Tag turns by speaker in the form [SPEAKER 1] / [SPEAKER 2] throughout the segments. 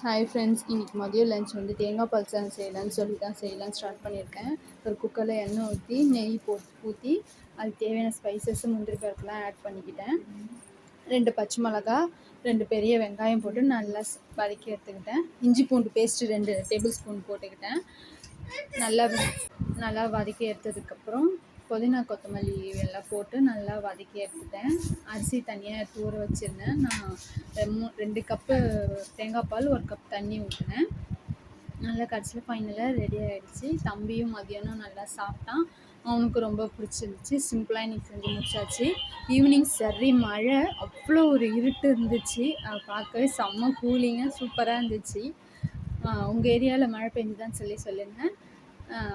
[SPEAKER 1] Hi friends, இன்றைக்கி மதியம் lunch வந்து தேங்காய் பால் சாதம் செய்யலான்னு ஸ்டார்ட் பண்ணியிருக்கேன். ஒரு குக்கரில் எண்ணெய் ஊற்றி நெய் ஊற்றி அதுக்கு தேவையான ஸ்பைசஸ் முந்திரி பருப்புலாம் ஆட் பண்ணிக்கிட்டேன். 2 பச்சை மிளகா, 2 பெரிய வெங்காயம் போட்டு நல்லா வதக்கி எடுத்துக்கிட்டேன். இஞ்சி பூண்டு பேஸ்ட்டு 2 டேபிள் ஸ்பூன் போட்டுக்கிட்டேன். நல்லா வதக்கி எடுத்ததுக்கப்புறம் புதினா கொத்தமல்லி எல்லாம் போட்டு நல்லா வதக்கி எடுத்துட்டேன். அரிசி தனியாக எடுத்து ஊற வச்சுருந்தேன். நான் 2 கப்பு தேங்காய் பால் 1 கப் தண்ணி ஊற்றினேன். நல்லா கடைசியில் ஃபைனலாக ரெடி ஆகிடுச்சு. தம்பியும் மதியானம் நல்லா சாப்பிட்டான். அவனுக்கு ரொம்ப பிடிச்சிருந்துச்சு. சிம்பிளாக இன்றைக்கி செஞ்சு முடிச்சாச்சு. ஈவினிங் சரி மழை, அவ்வளோ ஒரு இருட்டு இருந்துச்சு. பார்க்கவே செம்ம கூலிங்காக சூப்பராக இருந்துச்சு. உங்கள் ஏரியாவில் மழை பெஞ்சுதான்னு சொல்லுங்கள்.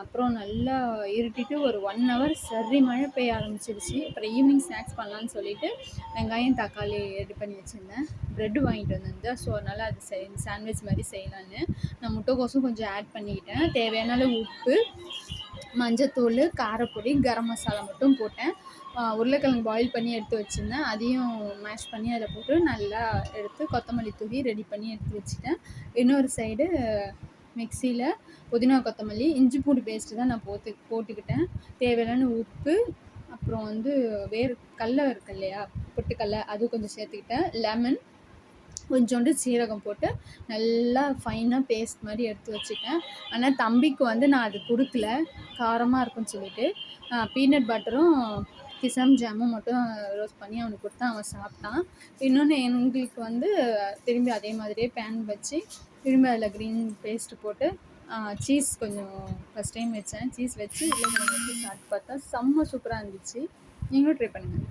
[SPEAKER 1] அப்புறம் நல்லா இருட்டிட்டு ஒரு 1 ஹவர் சரி மழை பெய்ய ஆரம்பிச்சிருச்சு. அப்புறம் ஈவினிங் ஸ்நாக்ஸ் பண்ணலான்னு சொல்லிட்டு வெங்காயம் தக்காளி ரெடி பண்ணி வச்சுருந்தேன். ப்ரெட்டு வாங்கிட்டு வந்திருந்தேன். ஸோ அதனால் அது சாண்ட்விச் மாதிரி செய்யலான்னு நான் முட்டைக்கோசும் கொஞ்சம் ஆட் பண்ணிக்கிட்டேன். தேவையான அளவு உப்பு, மஞ்சத்தூள், காரப்பொடி, கரம் மசாலா மட்டும் போட்டேன். உருளைக்கிழங்கு பாயில் பண்ணி எடுத்து வச்சுருந்தேன். அதையும் மேஷ் பண்ணி அதில் போட்டு நல்லா எடுத்து கொத்தமல்லி தூவி ரெடி பண்ணி எடுத்து வச்சுட்டேன். இன்னொரு சைடு மிக்சியில் புதினா கொத்தமல்லி இஞ்சி பூண்டு பேஸ்ட்டு தான் நான் போட்டுக்கிட்டேன். தேவையான உப்பு, அப்புறம் வந்து கடலை இருக்கு இல்லையா, பொட்டுக்கடலை, அது கொஞ்சம் சேர்த்துக்கிட்டேன். லெமன், கொஞ்சோண்டு சீரகம் போட்டு நல்லா ஃபைனாக பேஸ்ட் மாதிரி எடுத்து வச்சுட்டேன். ஆனால் தம்பிக்கு வந்து நான் அது கொடுக்கல, காரமாக இருக்குன்னு சொல்லிட்டு பீனட் பட்டரும் கிசம் ஜாமும் மட்டும் ரோஸ்ட் பண்ணி அவனுக்கு கொடுத்தா அவன் சாப்பிட்டான். இன்னொன்று எங்களுக்கு வந்து திரும்பி அதே மாதிரியே பேன் வச்சு திரும்பி அதில் க்ரீன் பேஸ்ட்டு போட்டு சீஸ் கொஞ்சம் ஃபஸ்ட் டைம் வச்சேன். சீஸ் வச்சு உருளைக்கிழங்கு வச்சு சாப்பிட்டு பார்த்தா செம்ம சூப்பராக இருந்துச்சு. நீங்களும் ட்ரை பண்ணுங்கள்.